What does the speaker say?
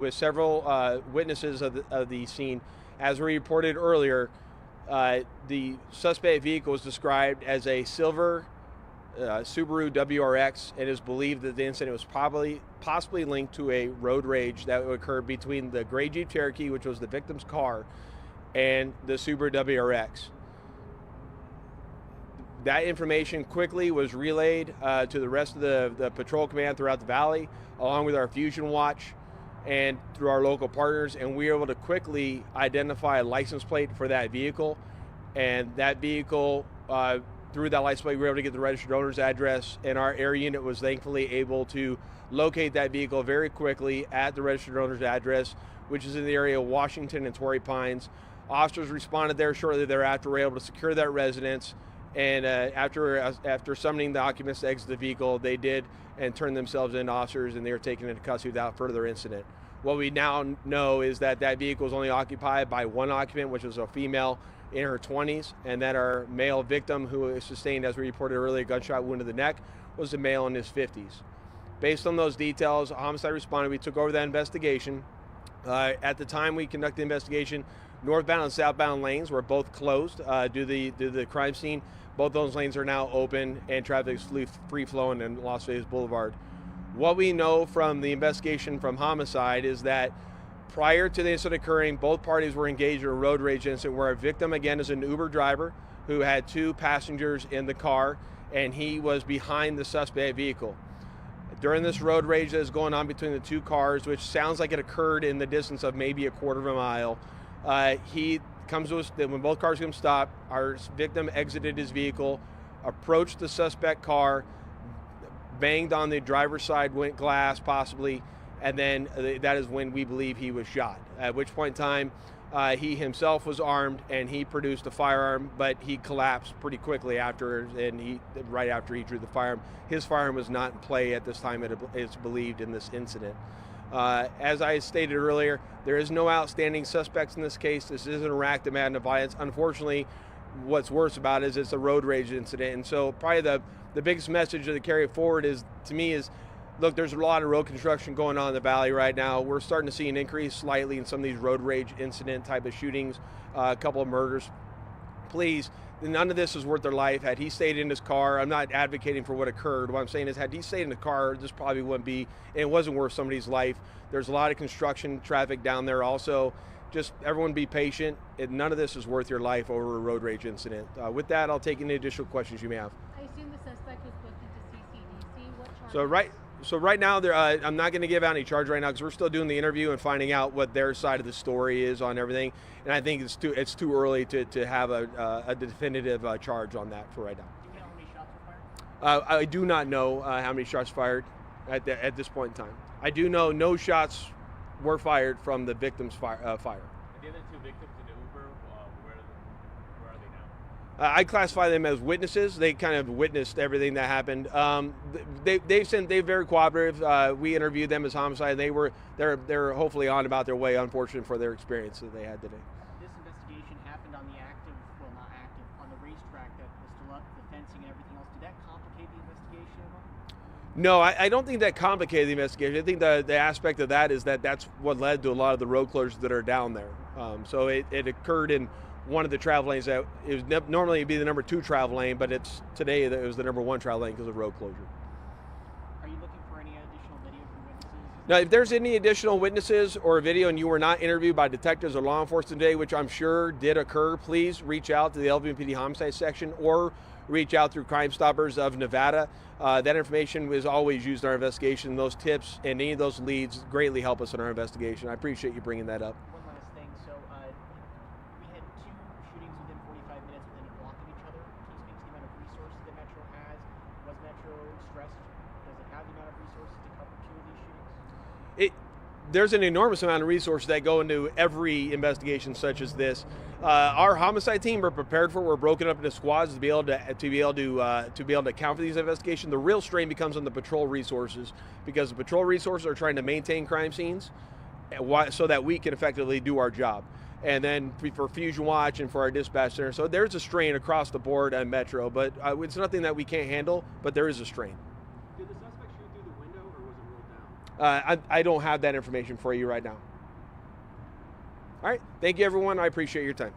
with several witnesses of the scene. As we reported earlier, the suspect vehicle was described as a silver Subaru WRX. It is believed that the incident was possibly linked to a road rage that occurred between the gray Jeep Cherokee, which was the victim's car, and the Subaru WRX. That information quickly was relayed to the rest of the patrol command throughout the valley, along with our Fusion Watch and through our local partners, and we were able to quickly identify a license plate for that vehicle. And that vehicle, through that license plate, we were able to get the registered owner's address, and our air unit was thankfully able to locate that vehicle very quickly at the registered owner's address, which is in the area of Washington and Torrey Pines. Officers responded there shortly thereafter, were able to secure that residence, and after summoning the occupants to exit the vehicle, they did and turned themselves into officers, and they were taken into custody without further incident. What we now know is that that vehicle was only occupied by one occupant, which was a female in her 20s, and that our male victim, who sustained, as we reported earlier, a gunshot wound to the neck, was a male in his 50s. Based on those details, homicide responded. We took over that investigation. At the time we conducted the investigation, northbound and southbound lanes were both closed due to the crime scene. Both those lanes are now open and traffic is free flowing in Las Vegas Boulevard. What we know from the investigation from homicide is that prior to the incident occurring, both parties were engaged in a road rage incident where a victim, again, is an Uber driver who had two passengers in the car, and he was behind the suspect vehicle. During this road rage that is going on between the two cars, which sounds like it occurred in the distance of maybe a quarter of a mile, he comes to us, when both cars come stop, our victim exited his vehicle, approached the suspect car, banged on the driver's side glass possibly, and then that is when we believe he was shot. At which point in time, he himself was armed and he produced a firearm, but he collapsed pretty quickly after, and right after he drew the firearm. His firearm was not in play at this time, it's believed, in this incident. As I stated earlier, there is no outstanding suspects in this case. This isn't a act of madness violence. Unfortunately, what's worse about it is it's a road rage incident. And so probably the biggest message to carry forward is, to me, is, look, there's a lot of road construction going on in the valley right now. We're starting to see an increase slightly in some of these road rage incident type of shootings, a couple of murders. Please, none of this is worth their life. Had he stayed in his car, I'm not advocating for what occurred. What I'm saying is, had he stayed in the car, this probably wouldn't be, and it wasn't worth somebody's life. There's a lot of construction traffic down there also. Just everyone be patient. None of this is worth your life over a road rage incident. With that, I'll take any additional questions you may have. I assume the suspect was booked into CCDC. What charge? So right now, I'm not going to give out any charge right now because we're still doing the interview and finding out what their side of the story is on everything. And I think it's too early to have a definitive charge on that for right now. Do you know how many shots were fired? I do not know how many shots fired at this point in time. I do know no shots were fired from the victim's fire. The other two victims in the Uber, where are they now? I classify them as witnesses. They kind of witnessed everything that happened. They're very cooperative. We interviewed them as homicide. They're hopefully on about their way. Unfortunate for their experience that they had today. This investigation happened on the not active, on the racetrack that was still up, the fencing and everything else. Did that complicate the investigation at all? No, I don't think that complicated the investigation. I think the aspect of that is that's what led to a lot of the road closures that are down there. So it occurred in one of the travel lanes that it was normally be the number 2 travel lane, but today it was the number 1 travel lane because of road closure. Are you looking for any additional video from witnesses? Now, if there's any additional witnesses or a video and you were not interviewed by detectives or law enforcement today, which I'm sure did occur, please reach out to the LVMPD homicide section or reach out through Crime Stoppers of Nevada. That information is always used in our investigation. Those tips and any of those leads greatly help us in our investigation. I appreciate you bringing that up. One last thing. So we had 2 shootings within 45 minutes within a block of each other. Can you speak to the amount of resources that Metro has? Was Metro stressed? Does it have the amount of resources to cover 2 of these shootings? There's an enormous amount of resources that go into every investigation such as this. Our homicide team are prepared for it. We're broken up into squads to be able to account for these investigations. The real strain becomes on the patrol resources because the patrol resources are trying to maintain crime scenes so that we can effectively do our job. And then for Fusion Watch and for our dispatch center. So there's a strain across the board at Metro, but it's nothing that we can't handle, but there is a strain. Did the suspect shoot through the window or was it rolled I don't have that information for you right now. All right. Thank you, everyone. I appreciate your time.